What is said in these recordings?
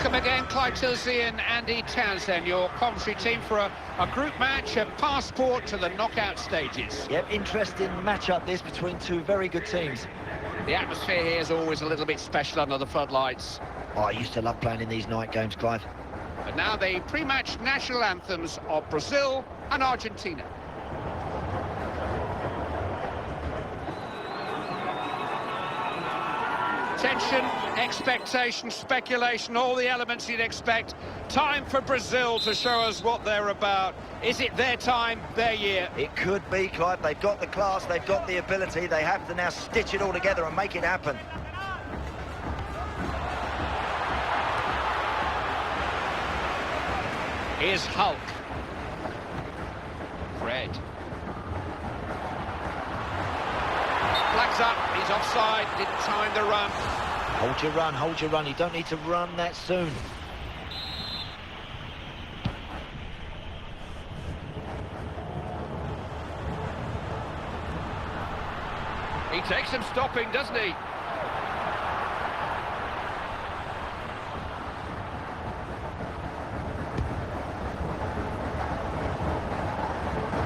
Welcome again, Clive Tilsey and Andy Townsend, your commentary team for a group match, a passport to the knockout stages. Yep, interesting match-up this between two very good teams. The atmosphere here is always a little bit special under the floodlights. Oh, I used to love playing in these night games, Clive. And now the pre-match national anthems of Brazil and Argentina. Tension, expectation, speculation, all the elements you'd expect. Time for Brazil to show us what they're about. Is it their time, their year? It could be, Clive. They've got the class, they've got the ability. They have to now stitch it all together and make it happen. Here's Hulk. Fred. Flags up, he's offside, didn't time the run. Hold your run, hold your run. You don't need to run that soon. He takes some stopping, doesn't he?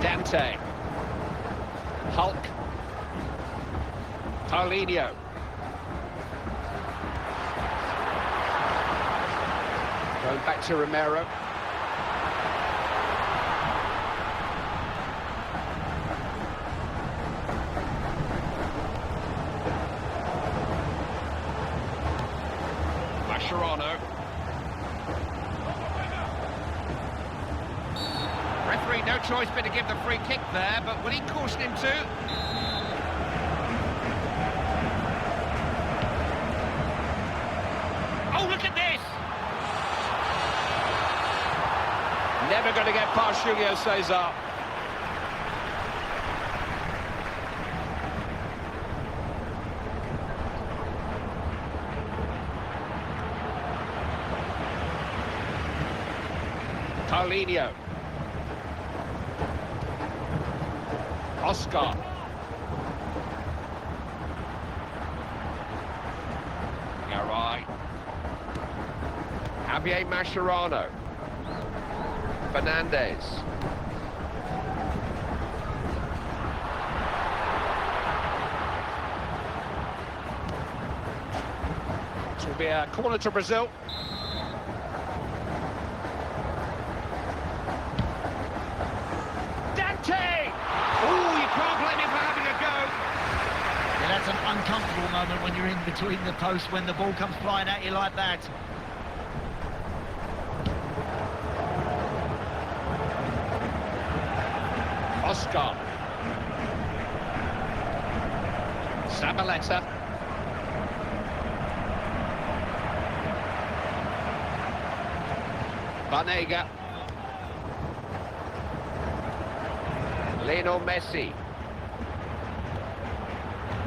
Dante. Hulk. Paulinho. Going back to Romero. Mascherano. Referee, no choice but to give the free kick there, but will he caution him too? Oh, look at this! Never going to get past Julio Cesar. Paulinho. Oscar. Garay. Javier Mascherano. Fernandez. This will be a corner to Brazil. Dante! Oh, you can't blame him for having a go. Yeah, that's an uncomfortable moment when you're in between the posts, when the ball comes flying at you like that. Oscar. Zabaleta. Banega. Lionel Messi.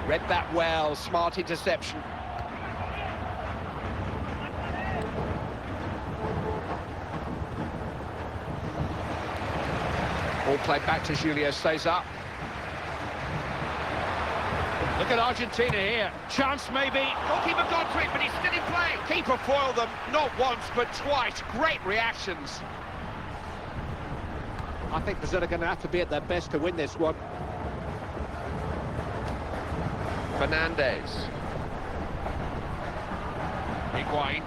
Read that well, smart interception. Ball played back to Julio Cesar. Look at Argentina here. Chance maybe. Goalkeeper got to it, but he's still in play. Keeper foiled them, not once, but twice. Great reactions. I think Brazil are going to have to be at their best to win this one. Fernandez. Higuain.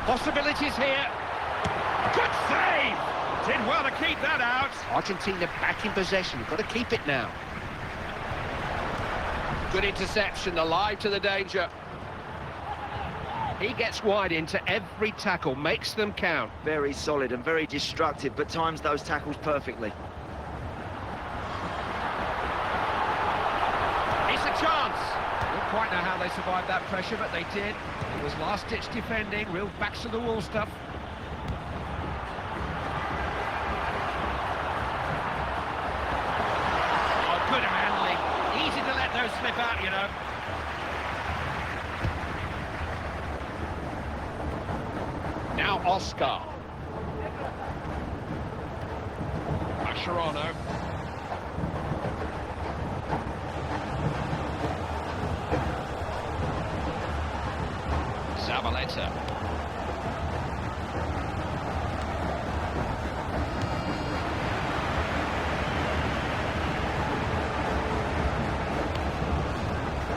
Possibilities here. Good save! Did well to keep that out. Argentina back in possession. Got to keep it now. Good interception, alive to the danger. He gets wide into every tackle, makes them count. Very solid and very destructive, but times those tackles perfectly. It's a chance. Don't quite know how they survived that pressure, but they did. It was last-ditch defending, real backs-to-the-wall stuff. Good handling. Easy to let those slip out, you know. Now Oscar. Mascherano. Zabaleta. better.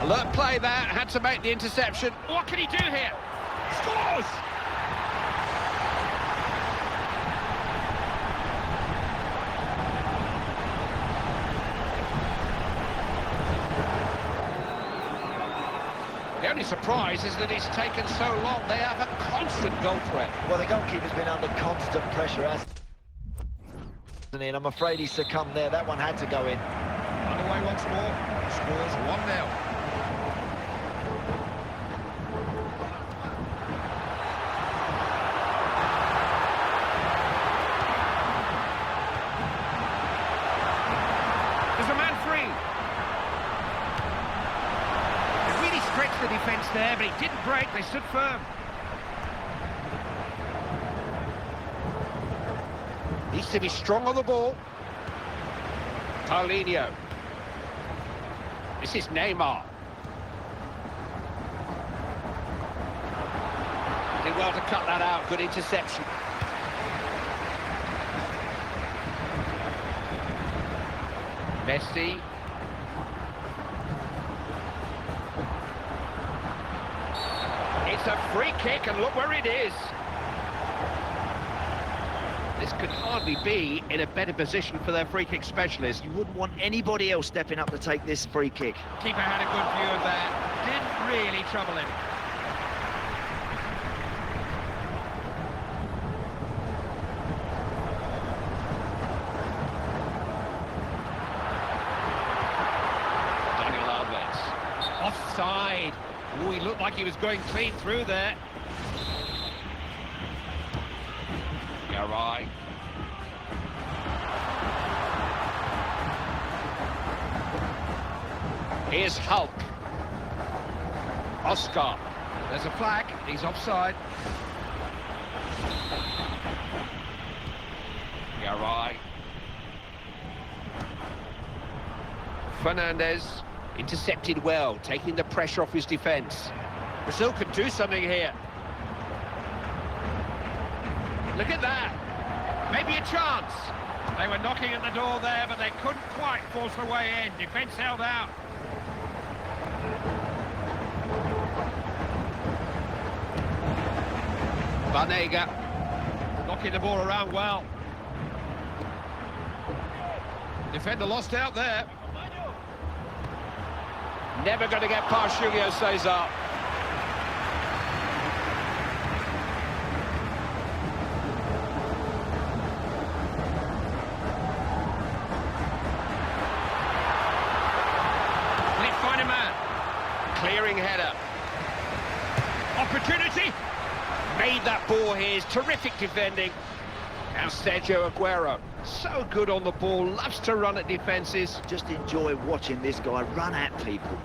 Alert play there, had to make the interception. What can he do here? Scores! The only surprise is that it's taken so long. They have a constant goal threat. Well, the goalkeeper's been under constant pressure, hasn't he? And I'm afraid he succumbed there. That one had to go in. Underway once more. Scores 1-0. There's a man free. They really stretched the defence there, but it didn't break. They stood firm. Needs to be strong on the ball. Paulinho. This is Neymar. Did well to cut that out. Good interception. Messi. It's a free kick, and look where it is. This could hardly be in a better position for their free kick specialist. You wouldn't want anybody else stepping up to take this free kick. Keeper had a good view of that. Didn't really trouble him. Daniel Alves. Offside. Oh, he looked like he was going clean through there. Garay. Here's Hulk. Oscar. There's a flag. He's offside. Garay. Fernandez. Intercepted well, taking the pressure off his defence. Brazil could do something here. Look at that. Maybe a chance. They were knocking at the door there, but they couldn't quite force their way in. Defence held out. Banega. Knocking the ball around well. Defender lost out there. Never going to get past Julio Cesar. Will he find a man? Clearing header. Opportunity. Made that ball his. Terrific defending. Now Sergio Aguero. So good on the ball. Loves to run at defences. Just enjoy watching this guy run at people.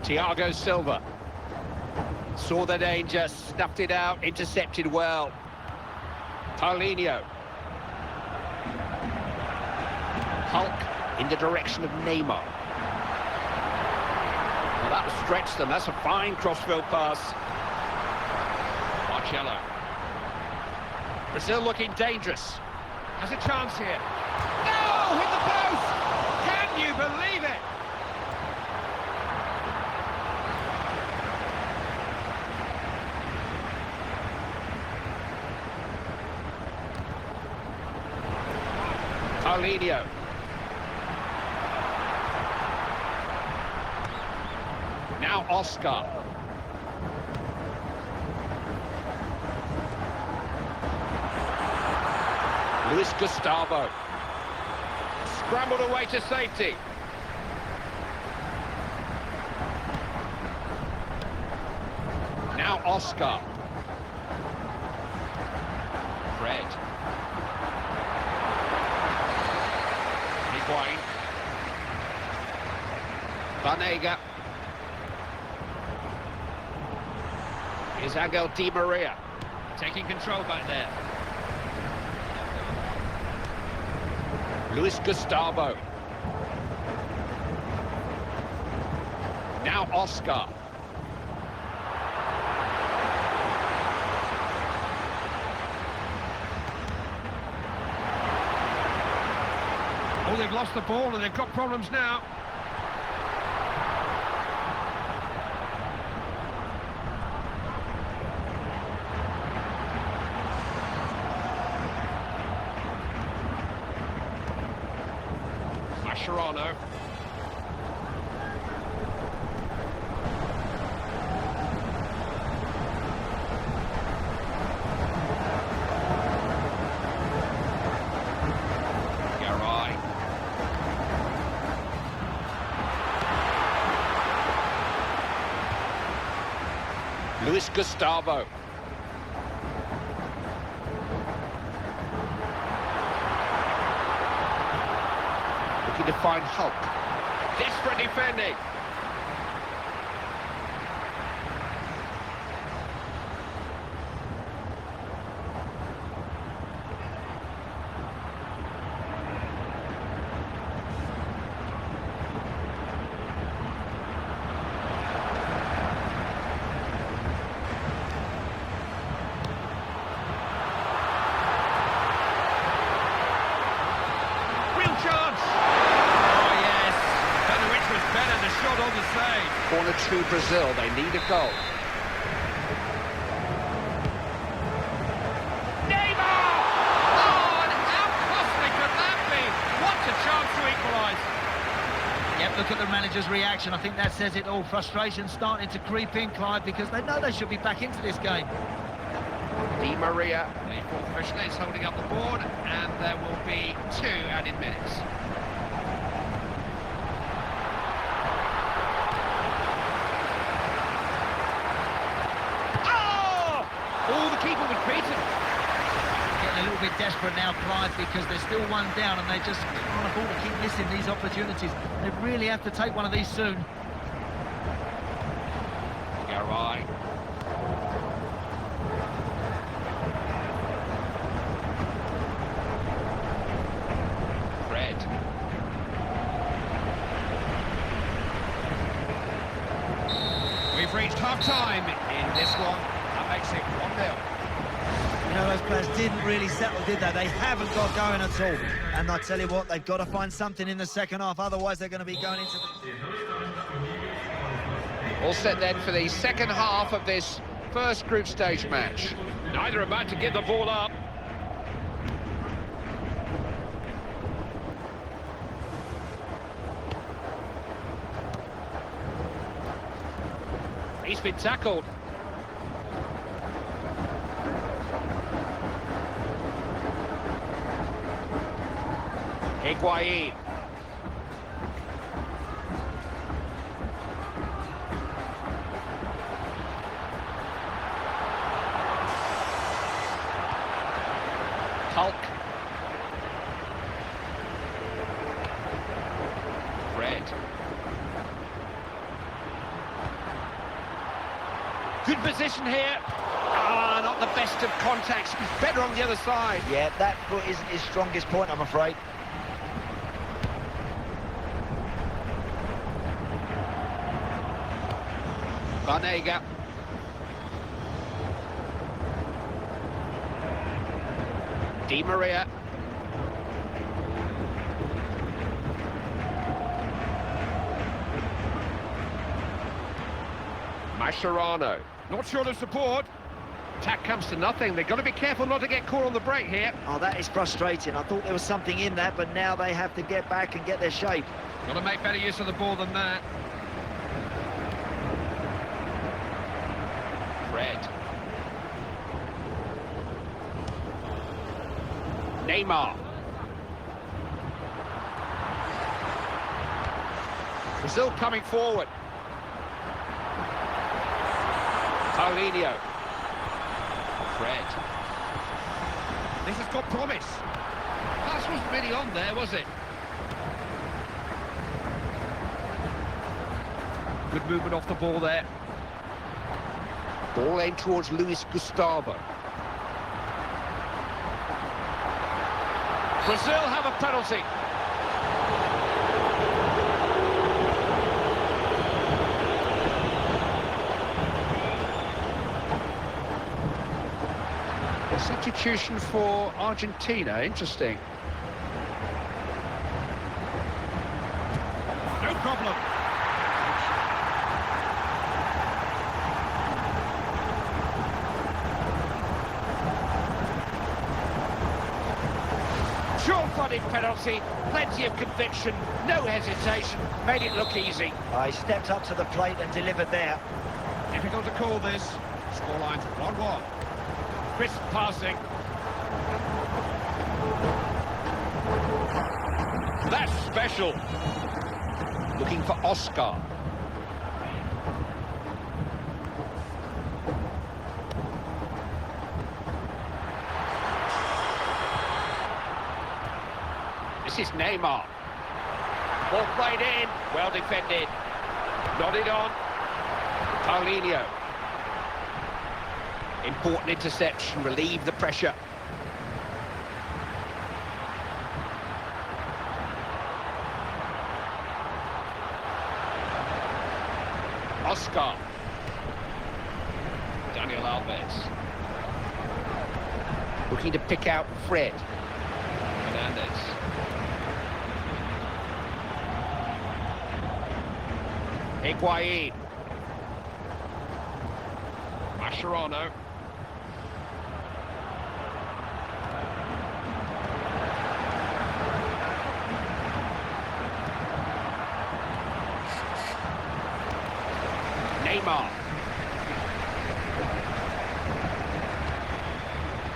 Thiago Silva. Saw the danger. Snuffed it out. Intercepted well. Paulinho. Hulk in the direction of Neymar. Well, that will stretch them. That's a fine crossfield pass. Marcelo. Brazil looking dangerous. Has a chance here. No! Hit the post! Can you believe it? Paulinho. Now Oscar. Luis Gustavo. Scrambled away to safety. Now Oscar. Fred. Higuain. Banega. Here's Angel Di Maria. Taking control back there. Luis Gustavo. Now Oscar. Oh, they've lost the ball and they've got problems now. Mascherano. Luis Gustavo. Looking to find Hulk. Desperate defending. Corner to Brazil, they need a goal. Neymar! Oh, and how costly could that be? What a chance to equalise. Yep, look at the manager's reaction. I think that says it all. Frustration starting to creep in, Clive, because they know they should be back into this game. Di Maria, the fourth official, is holding up the board, and there will be 2 added minutes. Oh, the keeper was beaten. Getting a little bit desperate now, Clive, because they're still 1 down and they just can't afford to keep missing these opportunities. They really have to take one of these soon. Garay. Fred. We've reached half-time in this one. Makes it 1-0. You know, those players didn't really settle, did they? They haven't got going at all. And I tell you what, they've got to find something in the second half, otherwise they're going to be going into the... All set then for the second half of this first group stage match. Neither about to give the ball up. He's been tackled. Higuain. Hulk. Fred. Good position here. Ah, not the best of contacts. He's better on the other side. Yeah, that foot isn't his strongest point, I'm afraid. Banega. Di Maria. Mascherano. Not short of support. Attack comes to nothing. They've got to be careful not to get caught on the break here. Oh, that is frustrating. I thought there was something in that, but now they have to get back and get their shape. Got to make better use of the ball than that. Fred. Neymar. Brazil coming forward. Paulinho. Fred. This has got promise. Pass wasn't really on there, was it? Good movement off the ball there. Ball aimed towards Luis Gustavo. Brazil have a penalty. A substitution for Argentina, interesting. problem. Sure-footed penalty, plenty of conviction, no hesitation, made it look easy. He stepped up to the plate and delivered there. Difficult to call this. Scoreline's 1-1. Crisp passing. That's special. Looking for Oscar. This is Neymar. Ball played in, well defended. Nodded on. Paulinho. Important interception, relieve the pressure. Oscar. Daniel Alves. Looking to pick out Fred. Fernandez. Higuain. Mascherano. Neymar.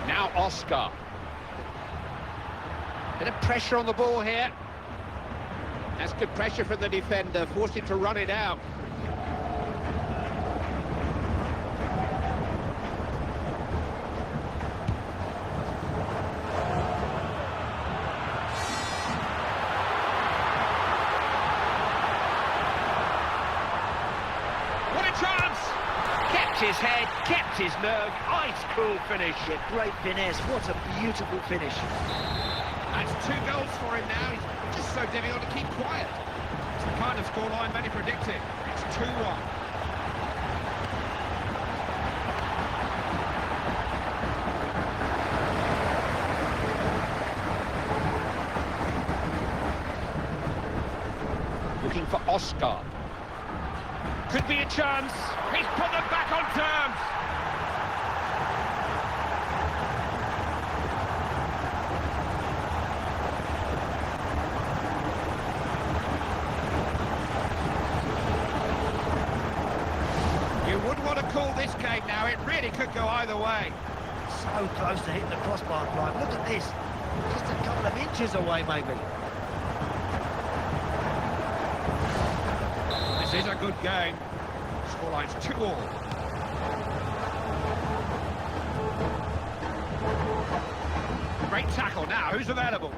Now Oscar. Bit of pressure on the ball here. That's good pressure from the defender, forced him to run it out. What a chance! Kept his head, kept his nerve, ice cool finish. Yeah, great finesse, what a beautiful finish. That's 2 goals for him now. He's just so difficult to keep quiet. It's the kind of scoreline many predicted. It's 2-1. Looking for Oscar. Could be a chance. He's put them back on terms. You would want to call this game now. It really could go either way. So close to hitting the crossbar line. Look at this. Just a couple of inches away, maybe. This is a good game. Scoreline's 2-2. Great tackle now. Who's available?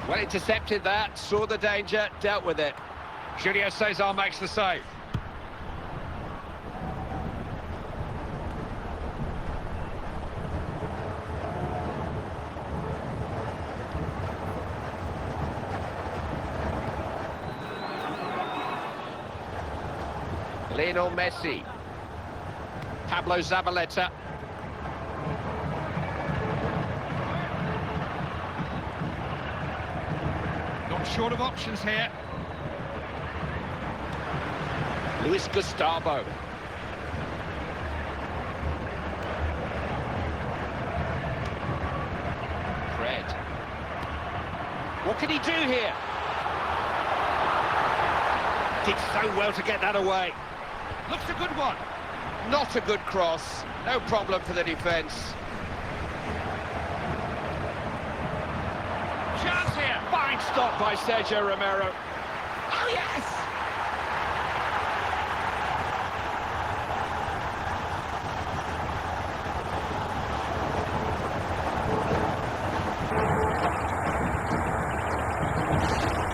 Well intercepted that, saw the danger, dealt with it. Julio Cesar makes the save. Lionel Messi. Pablo Zabaleta. Not short of options here. Luis Gustavo. Fred. What can he do here? Did so well to get that away. Looks a good one. Not a good cross. No problem for the defence. Chance here. Fine stop by Sergio Romero. Oh, yes!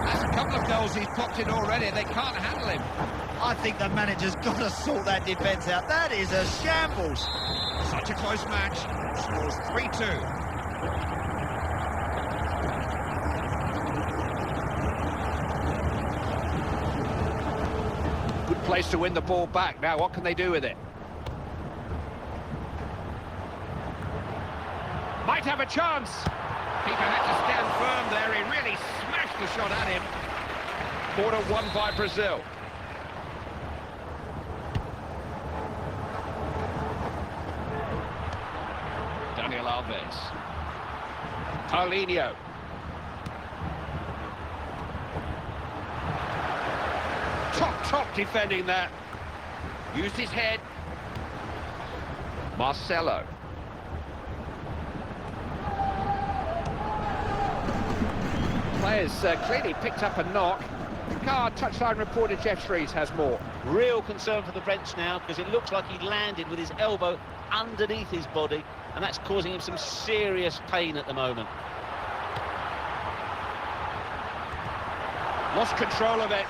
That's a couple of goals he's popped in already. They can't handle him. I think the manager's got to sort that defence out. That is a shambles. Such a close match. Scores 3-2. Good place to win the ball back. Now, what can they do with it? Might might have a chance. Keeper had to stand firm there. He really smashed the shot at him. Corner won by Brazil. Daniel Alves. Paulinho. Top defending that. Used his head. Marcelo. Players clearly picked up a knock. Car touchline reporter Jeff Shreves has more. Real concern for the French now, because it looks like he landed with his elbow underneath his body, and that's causing him some serious pain at the moment. Lost control of it.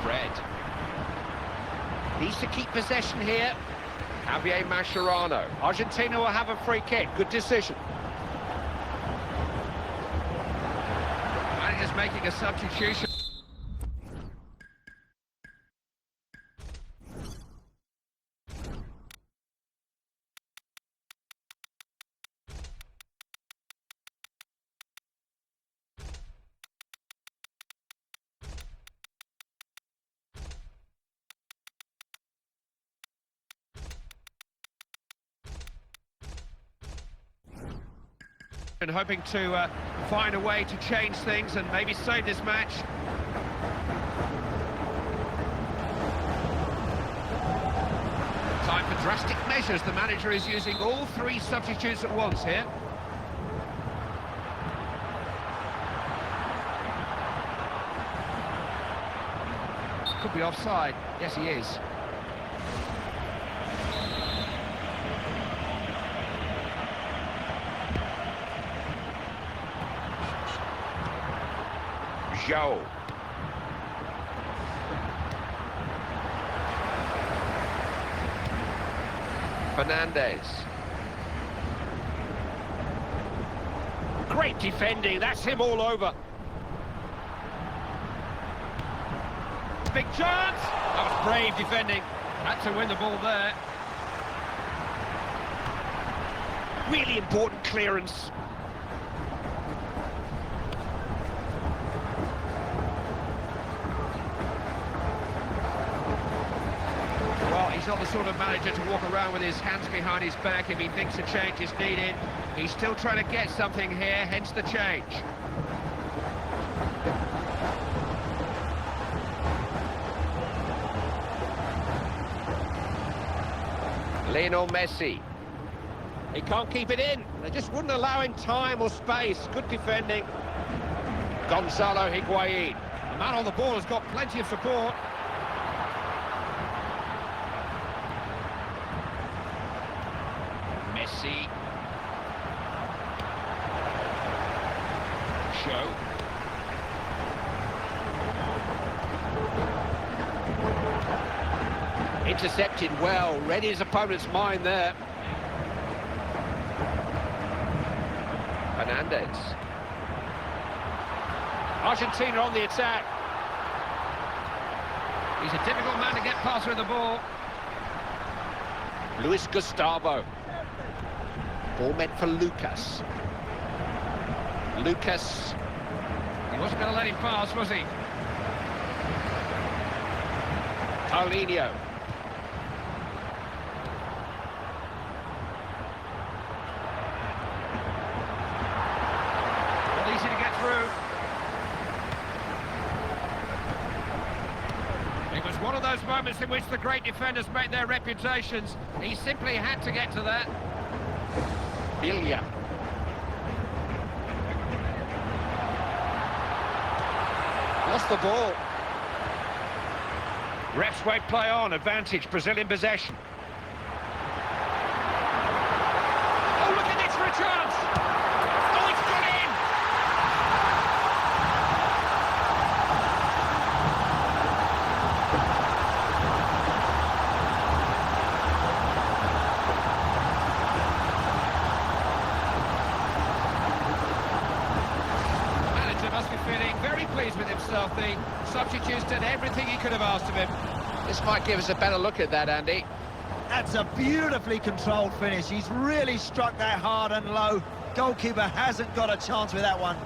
Fred. Needs to keep possession here. Javier Mascherano. Argentina will have a free kick. Good decision. Manager's making a substitution. And hoping to find a way to change things and maybe save this match. Time for drastic measures. The manager is using all three substitutes at once here. Could be offside. Yes, he is. Joe. Fernandez. Great defending, that's him all over. Big chance! That was brave defending. Had to win the ball there. Really important clearance. He's not the sort of manager to walk around with his hands behind his back if he thinks a change is needed. He's still trying to get something here, hence the change. Lionel Messi. He can't keep it in. They just wouldn't allow him time or space. Good defending. Gonzalo Higuain. The man on the ball has got plenty of support. Messi. Show. Intercepted well, read his opponent's mind there. Fernandez. Argentina on the attack. He's a difficult man to get past with the ball. Luis Gustavo. Ball meant for Lucas. Lucas. He wasn't going to let him pass, was he? Paulinho. Not easy to get through. It was one of those moments in which the great defenders make their reputations. He simply had to get to that. Ilya. Lost the ball. Refs won't play on. Advantage, Brazil in possession. Oh, look at this for a chance! Oh, it's gone in! Must be feeling very pleased with himself. The substitutes did everything he could have asked of him. This might give us a better look at that, Andy. That's a beautifully controlled finish. He's really struck that hard and low. Goalkeeper hasn't got a chance with that one.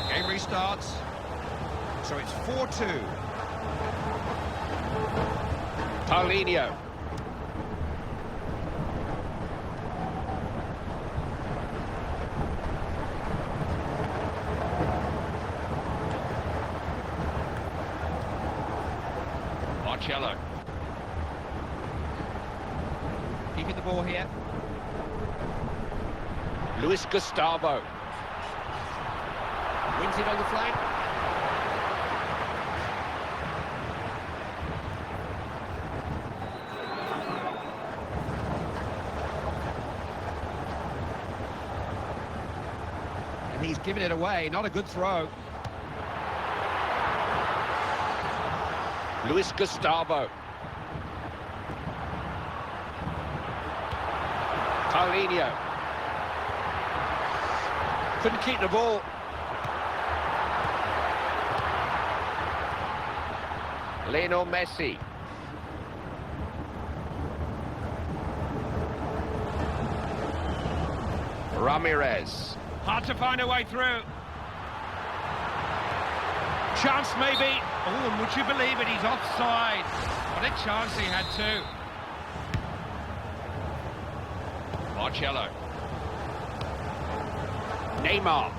Game restarts. So it's 4-2. Paulinho. Marcelo. Keeping the ball here. Luis Gustavo. Wins it on the flank. And he's given it away, not a good throw. Luis Gustavo. Paulinho. Couldn't keep the ball. Lionel Messi. Ramirez. Hard to find a way through. Chance maybe. Oh, and would you believe it, he's offside. What a chance he had too. Marcelo. Neymar.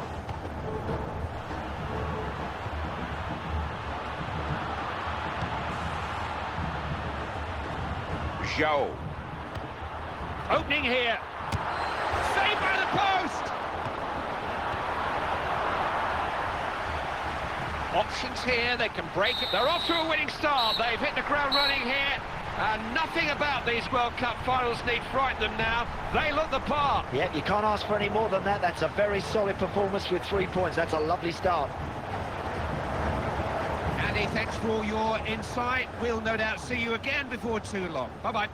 Joe. Opening here. Saved by the post. Options here, they can break it. They're off to a winning start. They've hit the ground running here. And nothing about these World Cup finals need frighten them now. They look the part. Yeah, you can't ask for any more than that. That's a very solid performance with 3 points. That's a lovely start. Andy, thanks for all your insight. We'll no doubt see you again before too long. Bye-bye.